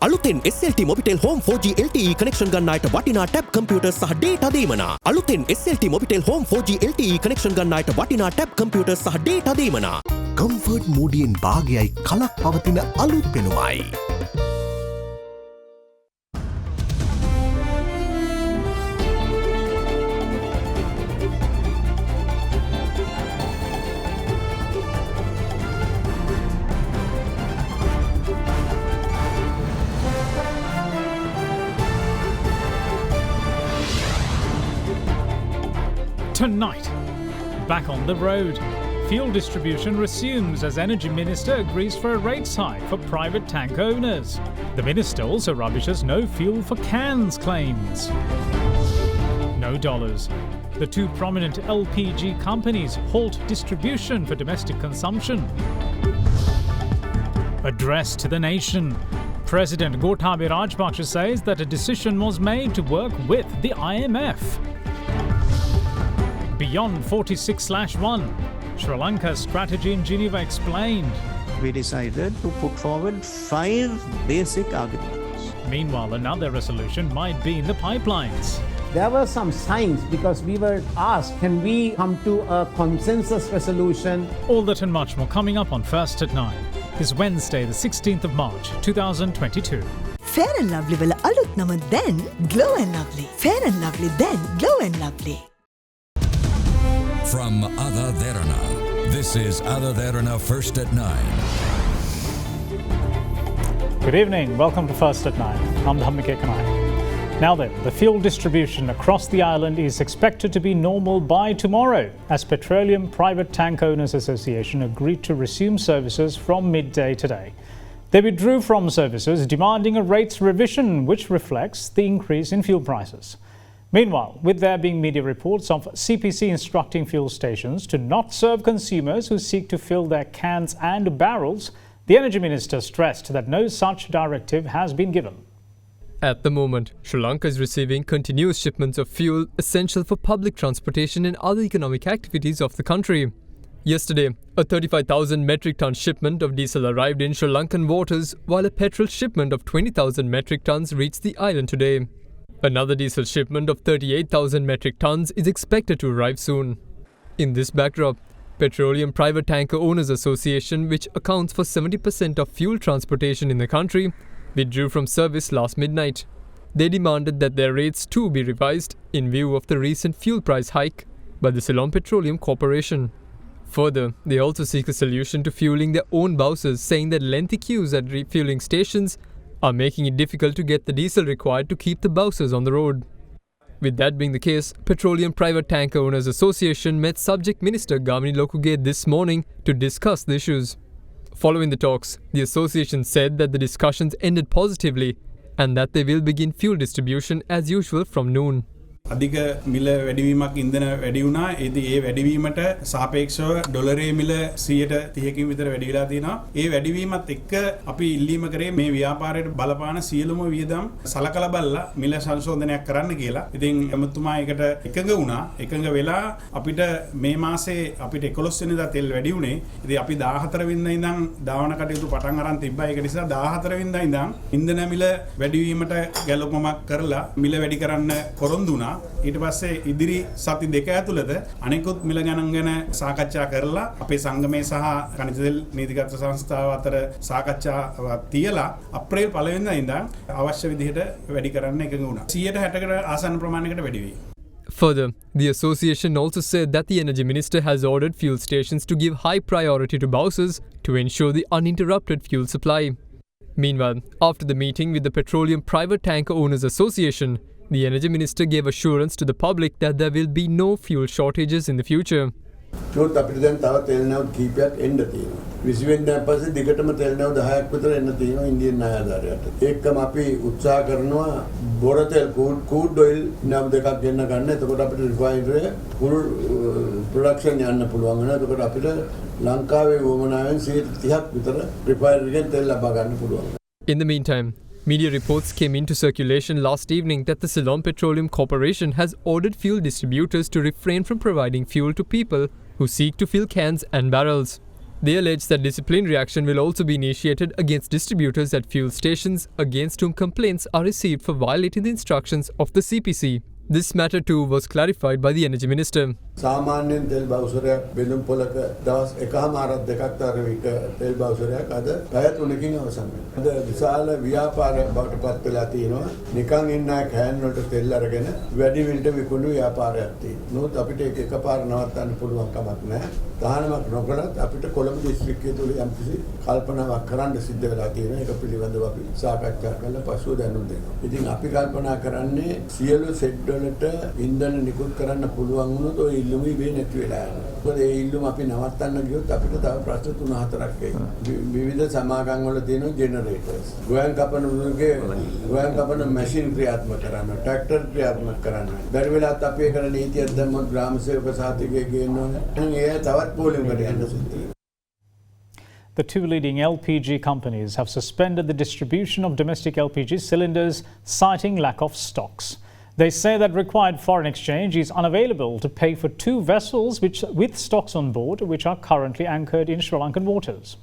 අලුතෙන් SLT Mobitel Home 4G LTE connection ගන්නායට වටිනා tab computers සහ data දීමනා. අලුතෙන් SLT Mobitel Home 4G LTE connection ගන්නායට වටිනා tab computers සහ data දීමනා. Comfort Moodien භාගයයි කලක් පවතින අලුත් පෙනුමයි. Tonight, back on the road. Fuel distribution resumes as Energy Minister agrees for a rates hike for private tank owners. The Minister also rubbishes no fuel for cans claims. No dollars. The two prominent LPG companies halt distribution for domestic consumption. Address to the nation. President Gotabaya Rajapaksa says that a decision was made to work with the IMF. Beyond 46/1, Sri Lanka's strategy in Geneva explained. We decided to put forward 5 basic arguments. Meanwhile, another resolution might be in the pipelines. There were some signs because we were asked, can we come to a consensus resolution? All that and much more coming up on First at 9. This Wednesday, the 16th of March, 2022. Fair and Lovely will alut nama then Glow and Lovely. Fair and Lovely then Glow and Lovely. From AdaDerana, this is AdaDerana First at 9. Good evening, welcome to First at 9. I'm Dhammike Kanai. Now then, the fuel distribution across the island is expected to be normal by tomorrow, as Petroleum Private Tank Owners Association agreed to resume services from midday today. They withdrew from services, demanding a rates revision which reflects the increase in fuel prices. Meanwhile, with there being media reports of CPC instructing fuel stations to not serve consumers who seek to fill their cans and barrels, the Energy Minister stressed that no such directive has been given. At the moment, Sri Lanka is receiving continuous shipments of fuel essential for public transportation and other economic activities of the country. Yesterday, a 35,000 metric ton shipment of diesel arrived in Sri Lankan waters, while a petrol shipment of 20,000 metric tons reached the island today. Another diesel shipment of 38,000 metric tons is expected to arrive soon. In this backdrop, Petroleum Private Tanker Owners Association, which accounts for 70% of fuel transportation in the country, withdrew from service last midnight. They demanded that their rates too be revised in view of the recent fuel price hike by the Ceylon Petroleum Corporation. Further, they also seek a solution to fueling their own buses, saying that lengthy queues at refueling stations are making it difficult to get the diesel required to keep the buses on the road. With that being the case, Petroleum Private Tanker Owners Association met Subject Minister Gamini Lokuge this morning to discuss the issues. Following the talks, the association said that the discussions ended positively and that they will begin fuel distribution as usual from noon. අධික මිල වැඩිවීමක් ඉන්ධන වැඩි වුණා. ඒ වැඩිවීමට සාපේක්ෂව ඩොලරයේ මිල 130කින් විතර වැඩි වෙලා තියෙනවා. ඒ වැඩිවීමත් එක්ක අපි ඉල්ලීම කරේ මේ ව්‍යාපාරයට බලපාන සියලුම වියදම් සලකලා බලලා මිල සංශෝධනයක් කරන්න කියලා. ඉතින් එමුතුමා ඒකට එකඟ වුණා. එකඟ වෙලා අපිට මේ මාසේ අපිට 11 වෙනිදා තෙල් වැඩි වුණේ. ඉතින් අපි 14 වෙනිදා ඉඳන් දාවන කටයුතු පටන් අරන් තිබ්බා. ඒක නිසා 14 වෙනිදා ඉඳන් ඉන්ධන මිල වැඩිවීමට ගැලපුමක් කරලා මිල වැඩි කරන්න පොරොන්දු වුණා. ඊට පස්සේ ඉදිරි සති දෙක ඇතුළත අනෙකුත් මිල ගණන් ගැන සාකච්ඡා කරලා අපේ සංගමයේ සහ ඛනිජ තෙල් නීතිගත සංස්ථාව අතර සාකච්ඡාවක් තියලා අප්‍රේල් 1 වෙනිදා ඉඳන් අවශ්‍ය විදිහට වැඩි කරන්න එකඟ වුණා. 160කට ආසන්න ප්‍රමාණයකට වැඩි වෙයි. Further, the association also said that the Energy Minister has ordered fuel stations to give high priority to buses to ensure the uninterrupted fuel supply. Meanwhile, after the meeting with the Petroleum Private Tanker Owners Association, the Energy Minister gave assurance to the public that there will be no fuel shortages in the future. චෝත් අපිට දැන් තව තෙල් නැවුම් කීපයක් එන්න තියෙනවා. 20 වෙනිදා පස්සේ දිගටම තෙල් නැවුම් 10ක් විතර එන්න තියෙනවා ඉන්දියන් ණය ආධාරයට. ඒකම අපි උත්සාහ කරනවා බොර තෙල් කූඩ් ඔයිල් නැවුම් දෙකක් ගෙන්න ගන්න. එතකොට අපිට රිෆයිනරි ෆුල් ප්‍රොඩක්ෂන් යන්න පුළුවන් වෙනවා. එතකොට අපිට ලංකාවේ වමනාවෙන් 30ක් විතර රිෆයිනරි එකෙන් තෙල් ලබා ගන්න පුළුවන්. In the meantime, media reports came into circulation last evening that the Ceylon Petroleum Corporation has ordered fuel distributors to refrain from providing fuel to people who seek to fill cans and barrels. They allege that disciplinary action will also be initiated against distributors at fuel stations against whom complaints are received for violating the instructions of the CPC. This matter too was clarified by the Energy Minister. සාමාන්‍යයෙන් තෙල් බවුසරයක් බෙදුම් පොලක දවස් එකමාරක් දෙකක් තරවික තෙල් බවුසරයක් අද පැය 3කින් අවසන් වෙනවා. අද විශාල ව්‍යාපාරයක් බවට පත් වෙලා තියෙනවා. නිකන් ඉන්න කෑන් වලට තෙල් අරගෙන වැඩි විල්ට විකුණු ව්‍යාපාරයක් තියෙනවා. නමුත් අපිට ඒක එකපාර නවත්තන්න පුළුවන් කමක් නැහැ. තහනමක් නොකරත් අපිට කොළඹ දිස්ත්‍රික්කය තුල යම්කිසි කල්පනාවක් කරන්න සිද්ධ වෙලා තියෙනවා. ඒක පිළිබඳව අපි සාකච්ඡා කරලා පසුව දැනුම් දෙනවා. ඉතින් අපි කල්පනා කරන්නේ සියලු සෙට් වලට ඉන්ධන නිකුත් කරන්න පුළුවන් වුණොත් ඔය ඉල්ලුම ඉබේ නැති වෙලා යනවා. මොකද ඒ ඉල්ලුම අපි නවත්තන්න ගියොත් අපිට තව ප්‍රශ්න 3-4ක් එයි. විවිධ සමාගම් වල තියෙන ජෙනරේටර්ස්. ගෝයන් කපන උරුගේ ගෝයන් කපන මැෂින් ක්‍රියාත්මක කරන්න, ට්‍රැක්ටර් ක්‍රියාත්මක කරන්න. බැරි වෙලාවත් අපි ඒක නීතියක් දැම්මොත් ග්‍රාම සේවක සාතිකයේ ගේනවා. ඒ තවත් පොලිමකට යන්න සිද්ධ වෙනවා. The two leading LPG companies have suspended the distribution of domestic LPG cylinders, citing lack of stocks. They say that required foreign exchange is unavailable to pay for two vessels with stocks on board which are currently anchored in Sri Lankan waters.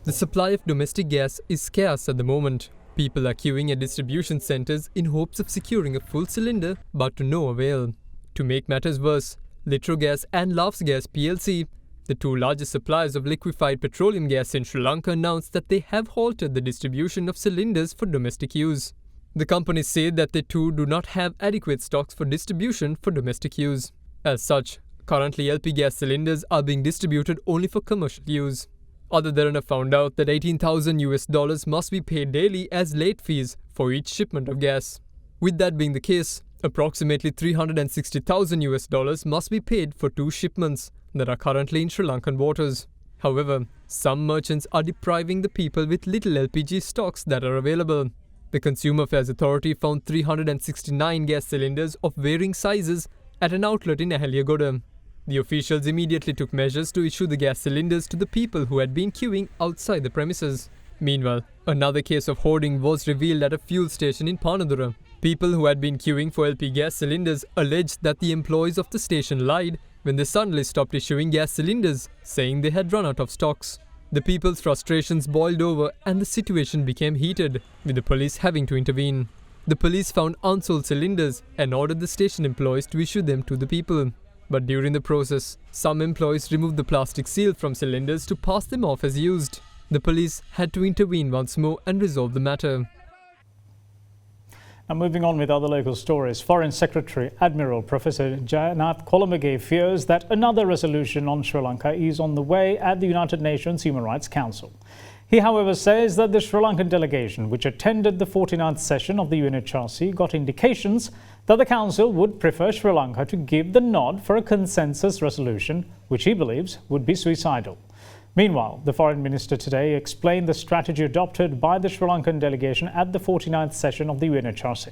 The supply of domestic gas is scarce at the moment. People are queuing at distribution centres in hopes of securing a full cylinder, but to no avail. To make matters worse, Litrogas and Lavs Gas PLC, the two largest suppliers of liquefied petroleum gas in Sri Lanka, announced that they have halted the distribution of cylinders for domestic use. The companies say that they too do not have adequate stocks for distribution for domestic use. As such, currently LP gas cylinders are being distributed only for commercial use. AdaDerana found out that $18,000 must be paid daily as late fees for each shipment of gas. With that being the case, approximately $360,000 must be paid for two shipments that are currently in Sri Lankan waters. However, some merchants are depriving the people with little LPG stocks that are available. The Consumer Affairs Authority found 369 gas cylinders of varying sizes at an outlet in Ahaliagoda. The officials immediately took measures to issue the gas cylinders to the people who had been queuing outside the premises. Meanwhile, another case of hoarding was revealed at a fuel station in Panadura. People who had been queuing for LP gas cylinders alleged that the employees of the station lied when they suddenly stopped issuing gas cylinders, saying they had run out of stocks. The people's frustrations boiled over and the situation became heated, with the police having to intervene. The police found unsold cylinders and ordered the station employees to issue them to the people. But during the process, some employees removed the plastic seal from cylinders to pass them off as used. The police had to intervene once more and resolve the matter. Now moving on with other local stories, Foreign Secretary Admiral Professor Jayanath Kolamage fears that another resolution on Sri Lanka is on the way at the United Nations Human Rights Council. He, however, says that the Sri Lankan delegation, which attended the 49th session of the UNHRC, got indications that the Council would prefer Sri Lanka to give the nod for a consensus resolution, which he believes would be suicidal. Meanwhile, the Foreign Minister today explained the strategy adopted by the Sri Lankan delegation at the 49th session of the UNHRC.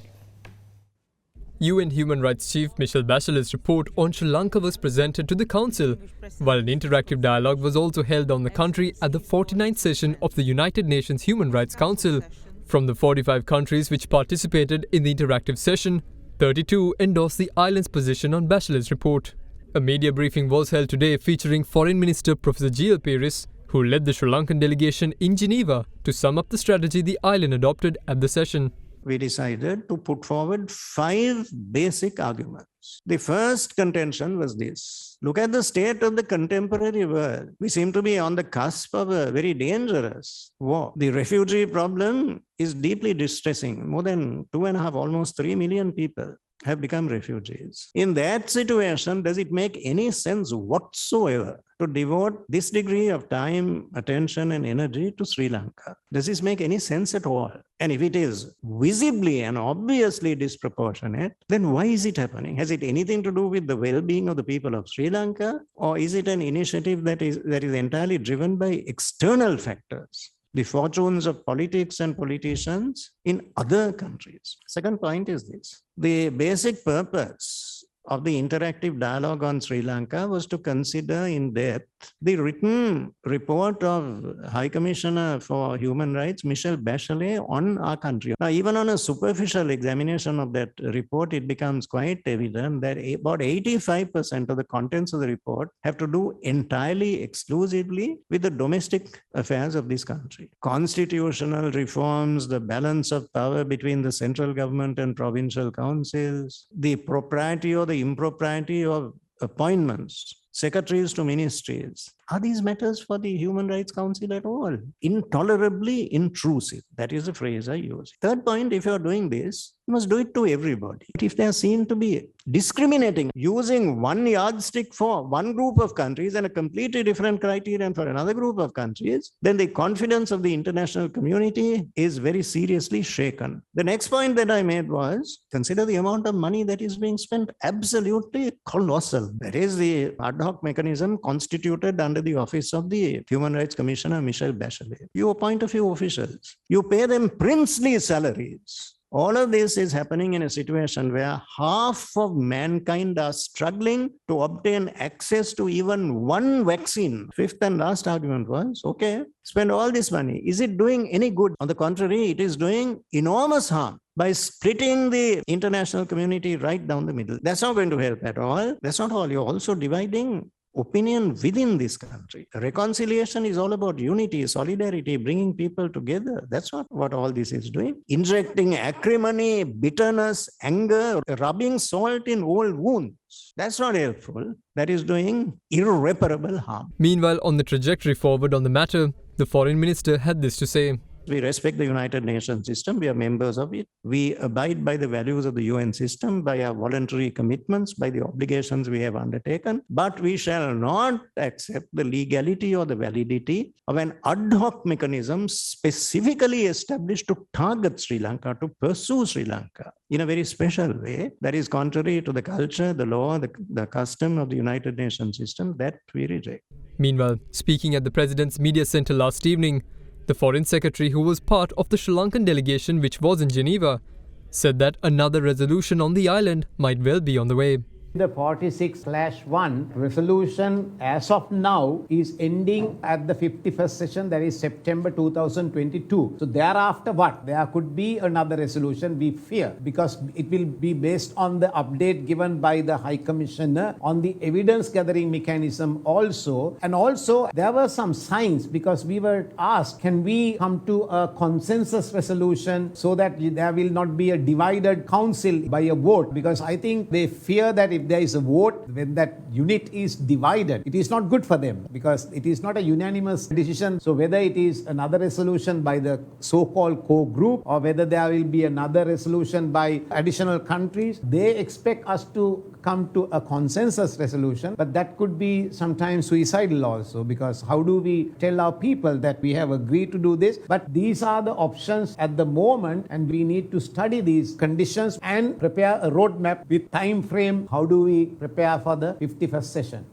UN Human Rights Chief Michelle Bachelet's report on Sri Lanka was presented to the Council, while an interactive dialogue was also held on the country at the 49th session of the United Nations Human Rights Council. From the 45 countries which participated in the interactive session, 32 endorsed the island's position on Bachelet's report. A media briefing was held today featuring Foreign Minister Professor G.L. Peris, who led the Sri Lankan delegation in Geneva to sum up the strategy the island adopted at the session. We decided to put forward 5 basic arguments. The first contention was this: look at the state of the contemporary world. We seem to be on the cusp of a very dangerous war. The refugee problem is deeply distressing. More than 2.5, almost 3 million people have become refugees. In that situation, does it make any sense whatsoever to devote this degree of time, attention, and energy to Sri Lanka? Does this make any sense at all? And if it is visibly and obviously disproportionate, then why is it happening? Has it anything to do with the well-being of the people of Sri Lanka? Or is it an initiative that is entirely driven by external factors? The fortunes of politics and politicians in other countries. Second point is this: the basic purpose of the interactive dialogue on Sri Lanka was to consider in depth the written report of High Commissioner for Human Rights, Michelle Bachelet, on our country. Now, even on a superficial examination of that report, it becomes quite evident that about 85% of the contents of the report have to do entirely, exclusively with the domestic affairs of this country. Constitutional reforms, the balance of power between the central government and provincial councils, the propriety or the impropriety of appointments, secretaries to ministries. Are these matters for the Human Rights Council at all? Intolerably intrusive. That is the phrase I use. Third point, if you're doing this, you must do it to everybody. If they are seen to be discriminating, using one yardstick for one group of countries and a completely different criterion for another group of countries, then the confidence of the international community is very seriously shaken. The next point that I made was, consider the amount of money that is being spent, absolutely colossal. That is the ad hoc mechanism constituted under the office of the Human Rights Commissioner, Michelle Bachelet. You appoint a few officials. You pay them princely salaries. All of this is happening in a situation where half of mankind are struggling to obtain access to even one vaccine. Fifth and last argument was, okay, spend all this money. Is it doing any good? On the contrary, it is doing enormous harm by splitting the international community right down the middle. That's not going to help at all. That's not all. You're also dividing opinion within this country. Reconciliation is all about unity, solidarity, bringing people together. That's not what all this is doing. Injecting acrimony, bitterness, anger, rubbing salt in old wounds. That's not helpful. That is doing irreparable harm. Meanwhile, on the trajectory forward on the matter, the foreign minister had this to say. We respect the United Nations system. We are members of it. We abide by the values of the UN system, by our voluntary commitments, by the obligations we have undertaken. But we shall not accept the legality or the validity of an ad hoc mechanism specifically established to target Sri Lanka, to pursue Sri Lanka in a very special way that is contrary to the culture, the law, the custom of the United Nations system. That we reject. Meanwhile, speaking at the President's Media Centre last evening, the Foreign Secretary, who was part of the Sri Lankan delegation which was in Geneva, said that another resolution on the island might well be on the way. The 46/1 resolution as of now is ending at the 51st session, that is September 2022. So thereafter what? There could be another resolution, we fear, because it will be based on the update given by the High Commissioner on the evidence gathering mechanism also. And also there were some signs, because we were asked, can we come to a consensus resolution so that there will not be a divided council by a vote? Because I think they fear that if there is a vote, when that unit is divided, it is not good for them, because it is not a unanimous decision. So whether it is another resolution by the so-called core group or whether there will be another resolution by additional countries, they expect us to come to a consensus resolution, but that could be sometimes suicidal also, because how do we tell our people that we have agreed to do this? But these are the options at the moment, and we need to study these conditions and prepare a roadmap with time frame. How do we prepare for the 51st session?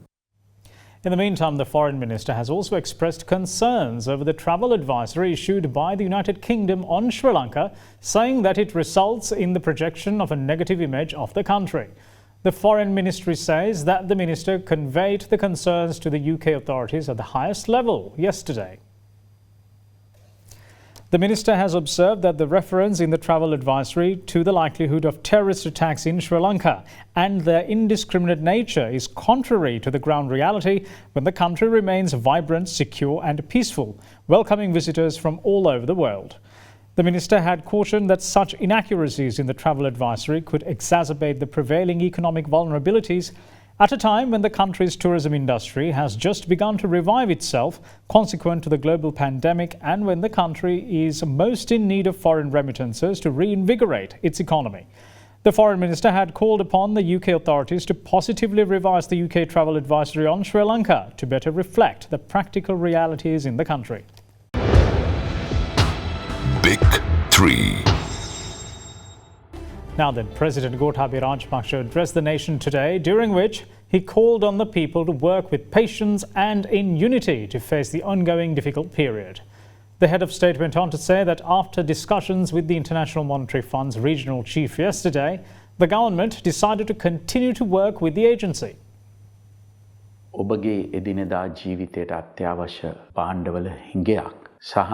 In the meantime, the Foreign Minister has also expressed concerns over the travel advisory issued by the United Kingdom on Sri Lanka, saying that it results in the projection of a negative image of the country. The Foreign Ministry says that the Minister conveyed the concerns to the UK authorities at the highest level yesterday. The Minister has observed that the reference in the travel advisory to the likelihood of terrorist attacks in Sri Lanka and their indiscriminate nature is contrary to the ground reality when the country remains vibrant, secure and peaceful, welcoming visitors from all over the world. The Minister had cautioned that such inaccuracies in the travel advisory could exacerbate the prevailing economic vulnerabilities at a time when the country's tourism industry has just begun to revive itself consequent to the global pandemic, and when the country is most in need of foreign remittances to reinvigorate its economy. The Foreign Minister had called upon the UK authorities to positively revise the UK travel advisory on Sri Lanka to better reflect the practical realities in the country. Big 3. Now then, President Gotabaya Rajapaksa addressed the nation today, during which he called on the people to work with patience and in unity to face the ongoing difficult period. The head of state went on to say that after discussions with the International Monetary Fund's regional chief yesterday, the government decided to continue to work with the agency. ඔබගේ එදිනෙදා ජීවිතයට අත්‍යවශ්‍ය භාණ්ඩවල හිඟයක් සහ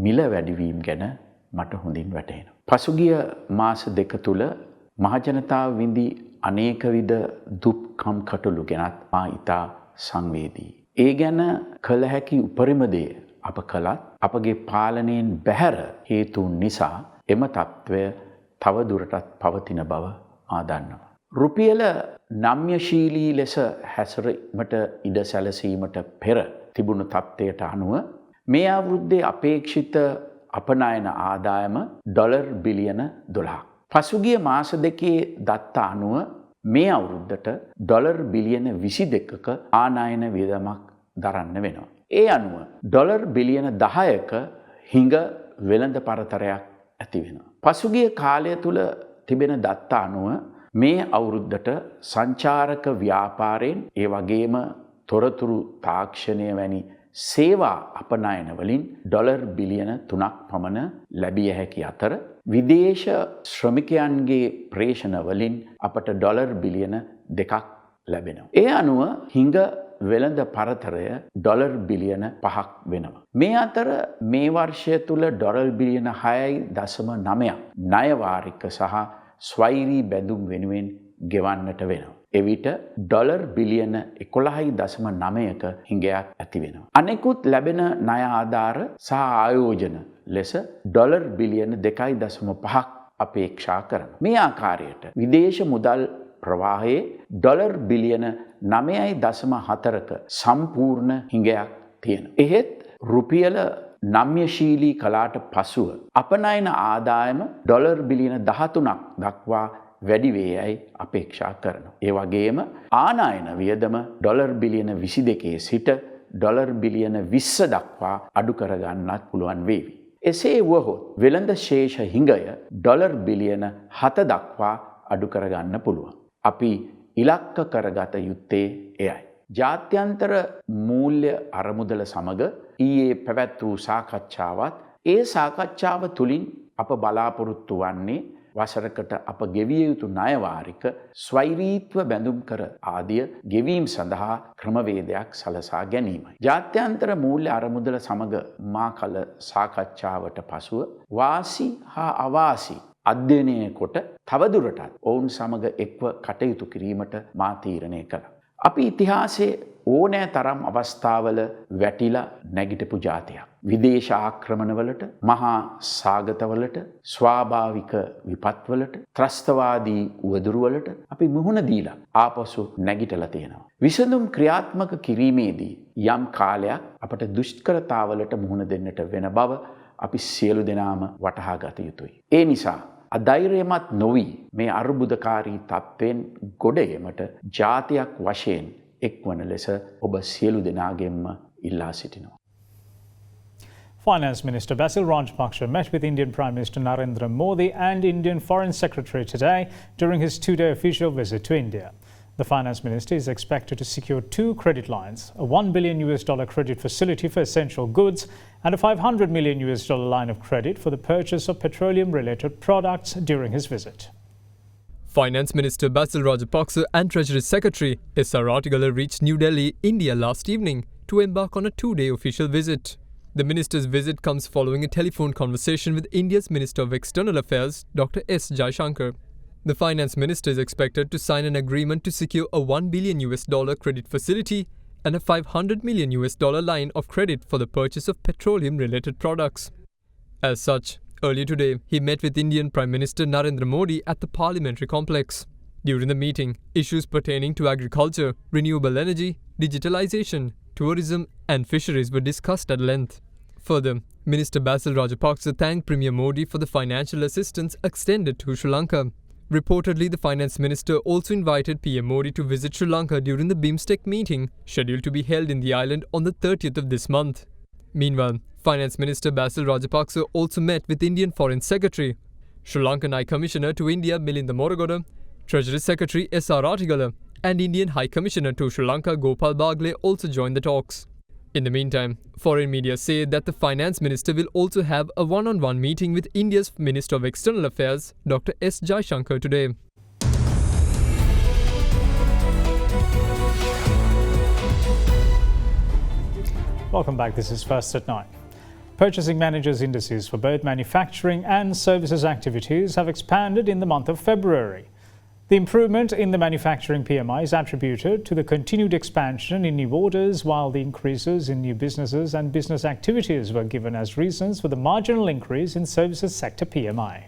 මිල වැඩිවීම ගැන මට හොඳින් වැටහෙනවා. පසුගිය මාස දෙක තුල මහජනතාව විඳි අනේක විද දුක්කම් කටළු ගැනත් මා ඉතා සංවේදී. ඒ ගැන කළ හැකි උපරිම දේ අප කළත් අපගේ පාලනයෙන් බැහැර හේතුන් නිසා එම තත්ත්වය තව දුරටත් පවතින බව මා දන්නවා. රුපියල නම්‍යශීලී ලෙස හැසිරීමට ඉඩ සැලසීමට පෙර තිබුණු තත්ත්වයට අනුව මේ අවුරුද්දේ අපේක්ෂිත අපනයන ආදායම ඩොලර් බිලියන 12ක්. පසුගිය මාස දෙකේ දත්ත අනුව මේ අවුරුද්දට ඩොලර් බිලියන 22ක ආනයන වියදමක් දරන්න වෙනවා. ඒ අනුව ඩොලර් බිලියන 10ක හිඟ වෙළඳ පරතරයක් ඇති වෙනවා. පසුගිය කාලය තුල තිබෙන දත්ත අනුව මේ අවුරුද්දට සංචාරක ව්‍යාපාරයෙන් ඒ වගේම තොරතුරු තාක්ෂණය වැනි සේවා අපනයන වලින් ඩොලර් බිලියන 3ක් පමණ ලැබිය හැකි අතර විදේශ ශ්‍රමිකයන්ගේ ප්‍රේෂණ වලින් අපට ඩොලර් බිලියන 2ක් ලැබෙනවා. ඒ අනුව හිඟ වෙළඳ පරතරය ඩොලර් බිලියන 5ක් වෙනවා. මේ අතර මේ වර්ෂය තුල ඩොලර් බිලියන 6.9ක් ණය වාරික සහ ස්වෛරී බැඳුම් වෙනුවෙන් ගෙවන්නට වෙනවා. එවිට ඩොලර් බිලියන 11.9ක හිඟයක් ඇති වෙනවා. අනෙකුත් ලැබෙන ණය ආධාර සහ ආයෝජන ලෙස ඩොලර් බිලියන 2.5ක් අපේක්ෂා කරනවා. මේ ආකාරයට විදේශ මුදල් ප්‍රවාහයේ ඩොලර් බිලියන 9.4ක සම්පූර්ණ හිඟයක් තියෙනවා. එහෙත් රුපියල නම්‍යශීලී කලාට පසුව අපනයන ආදායම ඩොලර් බිලියන 13ක් දක්වා වැඩි වේයයි අපේක්ෂා කරනවා. ඒ වගේම ආනයන වියදම ඩොලර් බිලියන 22 සිට ඩොලර් බිලියන 20 දක්වා අඩු කරගන්නත් පුළුවන් වේවි. එසේ වුවහොත් වෙළඳ ශේෂ හිඟය ඩොලර් බිලියන 7 දක්වා අඩු කරගන්න පුළුවන්. අපි ඉලක්ක කරගත යුත්තේ එයයි. ජාත්‍යන්තර මූල්‍ය අරමුදල සමග ඊයේ පැවැත් වූ සාකච්ඡාවත් ඒ සාකච්ඡාව තුළින් අප බලාපොරොත්තු වන්නේ වසරකට අප ගෙවිය යුතු ණය වාරික ස්වෛරීත්ව බැඳුම් කර ආදිය ගෙවීම සඳහා ක්‍රමවේදයක් සලසා ගැනීමයි. ජාත්‍යන්තර මූල්‍ය අරමුදල සමග මා කළ සාකච්ඡාවට පසුව වාසි හා අවාසි අධ්‍යයනය කොට තවදුරටත් ඔවුන් සමග එක්ව කටයුතු කිරීමට මා තීරණය කළා. අපි ඉතිහාසයේ ඕනෑ තරම් අවස්ථාවල වැටිලා නැගිටපු ජාතියක්. විදේශ ආක්‍රමණවලට, මහා සාගතවලට, ස්වාභාවික විපත්වලට, ත්‍රස්තවාදී උවදුරුවලට අපි මුහුණ දීලා ආපසු නැගිටලා තියෙනවා. විසඳුම් ක්‍රියාත්මක කිරීමේදී යම් කාලයක් අපට දුෂ්කරතාවලට මුහුණ දෙන්නට වෙන බව අපි සියලු දෙනාම වටහා ගත යුතුයි. ඒ නිසා අධෛර්යමත් නොවි මේ අර්බුදකාරී තත්ත්වෙන් ගොඩ ඒමට ජාතියක් වශයෙන් එක්වන ලෙස ඔබ සියලු දෙනාගෙන්ම ඉල්ලා සිටිනවා. Finance Minister Basil Rajapaksa met with Indian Prime Minister Narendra Modi and Indian Foreign Secretary today during his two-day official visit to India. The Finance Minister is expected to secure 2 credit lines, a $1 billion credit facility for essential goods and a $500 million line of credit for the purchase of petroleum-related products during his visit. Finance Minister Basil Rajapaksa and Treasury Secretary S.R. Ratigala reached New Delhi, India last evening to embark on a 2-day official visit. The minister's visit comes following a telephone conversation with India's Minister of External Affairs, Dr. S. Jaishankar. The finance minister is expected to sign an agreement to secure a $1 billion credit facility and a $500 million line of credit for the purchase of petroleum-related products. As such, earlier today, he met with Indian Prime Minister Narendra Modi at the Parliamentary Complex. During the meeting, issues pertaining to agriculture, renewable energy, digitalization, tourism and fisheries were discussed at length. Further, Minister Basil Rajapaksa thanked Premier Modi for the financial assistance extended to Sri Lanka. Reportedly, the finance minister also invited PM Modi to visit Sri Lanka during the BIMSTEC meeting scheduled to be held in the island on the 30th of this month. Meanwhile, Finance Minister Basil Rajapaksa also met with Indian Foreign Secretary, Sri Lankan High Commissioner to India Milinda Moragoda, Treasury Secretary S.R. Ratigala and Indian High Commissioner to Sri Lanka Gopal Bagle also joined the talks. In the meantime, foreign media say that the finance minister will also have a one-on-one meeting with India's Minister of External Affairs, Dr. S. Jaishankar today. Welcome back. This is First at 9. Purchasing managers' indices for both manufacturing and services activities have expanded in the month of February. The improvement in the manufacturing PMI is attributed to the continued expansion in new orders, while the increases in new businesses and business activities were given as reasons for the marginal increase in services sector PMI.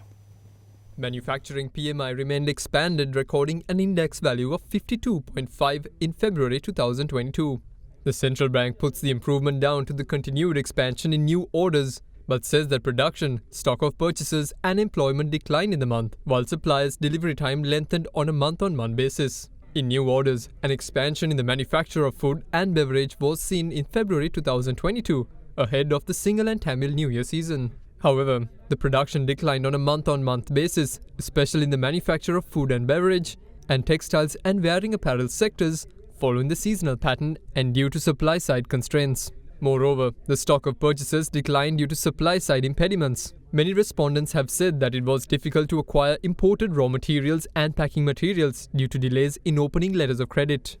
Manufacturing PMI remained expanded, recording an index value of 52.5 in February 2022. The central bank puts the improvement down to the continued expansion in new orders, but says that production, stock of purchases and employment declined in the month, while suppliers' delivery time lengthened on a month-on-month basis. In new orders, an expansion in the manufacture of food and beverage was seen in February 2022, ahead of the Sinhala and Tamil New Year season. However, the production declined on a month-on-month basis, especially in the manufacture of food and beverage, and textiles and wearing apparel sectors, following the seasonal pattern and due to supply-side constraints. Moreover, the stock of purchases declined due to supply-side impediments. Many respondents have said that it was difficult to acquire imported raw materials and packing materials due to delays in opening letters of credit.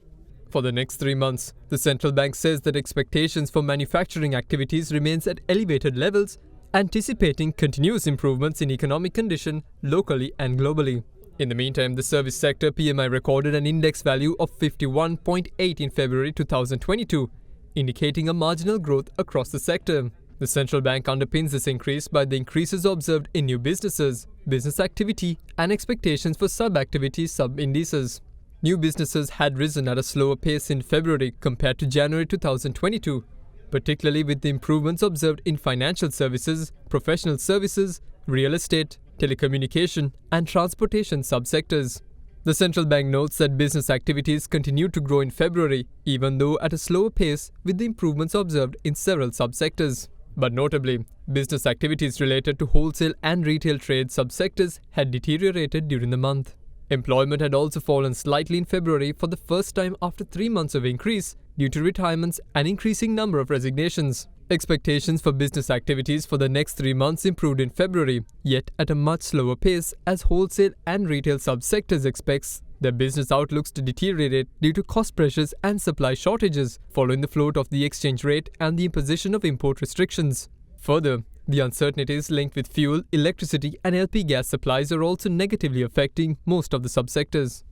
For the next 3 months, the central bank says that expectations for manufacturing activities remains at elevated levels, anticipating continuous improvements in economic condition locally and globally. In the meantime, the service sector PMI recorded an index value of 51.8 in February 2022, indicating a marginal growth across the sector. The central bank underpins this increase by the increases observed in new businesses, business activity, and expectations for sub-activity sub-indices. New businesses had risen at a slower pace in February compared to January 2022, particularly with the improvements observed in financial services, professional services, real estate, telecommunication, and transportation subsectors. The central bank notes that business activities continued to grow in February, even though at a slower pace, with the improvements observed in several subsectors. But notably, business activities related to wholesale and retail trade subsectors had deteriorated during the month. Employment had also fallen slightly in February for the first time after 3 months of increase due to retirements and increasing number of resignations. Expectations for business activities for the next 3 months improved in February, yet at a much slower pace as wholesale and retail subsectors expects their business outlooks to deteriorate due to cost pressures and supply shortages following the float of the exchange rate and the imposition of import restrictions. Further, the uncertainties linked with fuel, electricity and LP gas supplies are also negatively affecting most of the subsectors.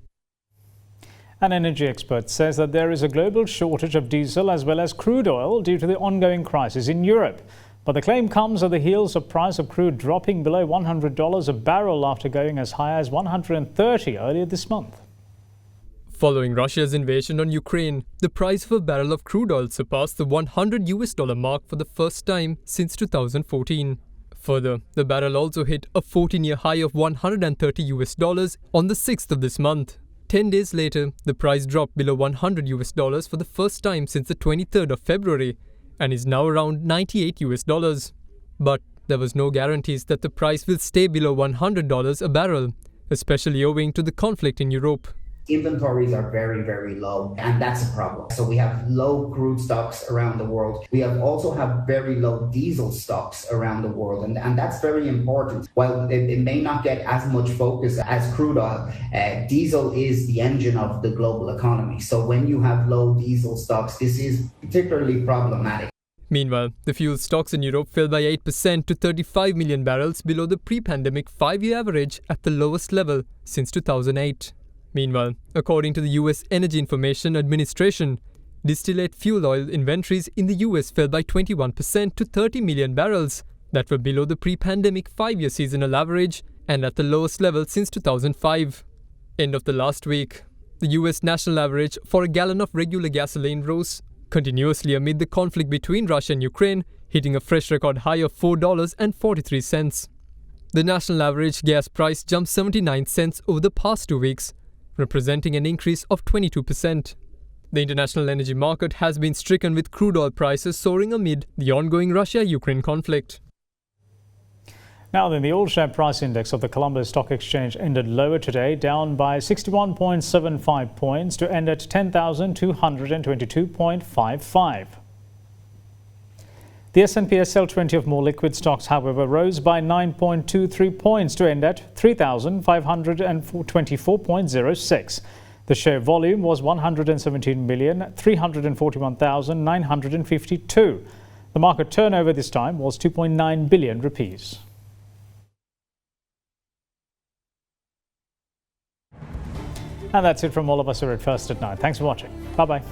An energy expert says that there is a global shortage of diesel as well as crude oil due to the ongoing crisis in Europe. But the claim comes at the heels of price of crude dropping below $100 a barrel after going as high as $130 earlier this month. Following Russia's invasion on Ukraine, the price of a barrel of crude oil surpassed the $100 mark for the first time since 2014. Further, the barrel also hit a 14-year high of $130 on the 6th of this month. 10 days later, the price dropped below $100 for the first time since the 23rd of February and is now around $98. But there was no guarantees that the price will stay below $100 a barrel, especially owing to the conflict in Europe. Inventories are very, very low, and that's a problem. So we have low crude stocks around the world. We also have very low diesel stocks around the world, and that's very important. While it may not get as much focus as crude oil, diesel is the engine of the global economy. So when you have low diesel stocks, this is particularly problematic. Meanwhile, the fuel stocks in Europe fell by 8% to 35 million barrels below the pre-pandemic 5-year average at the lowest level since 2008. Meanwhile, according to the US Energy Information Administration, distillate fuel oil inventories in the US fell by 21% to 30 million barrels that were below the pre-pandemic 5-year seasonal average and at the lowest level since 2005. End of the last week, the US national average for a gallon of regular gasoline rose continuously amid the conflict between Russia and Ukraine, hitting a fresh record high of $4.43. The national average gas price jumped 79 cents over the past 2 weeks, representing an increase of 22%. The international energy market has been stricken with crude oil prices soaring amid the ongoing Russia-Ukraine conflict. Now then, the all-share price index of the Colombo Stock Exchange ended lower today, down by 61.75 points to end at 10,222.55. The S&P SL20 of more liquid stocks, however, rose by 9.23 points to end at 3,524.06. The share volume was 117,341,952. The market turnover this time was 2.9 billion rupees. And that's it from all of us here at First at 9. Thanks for watching. Bye-bye.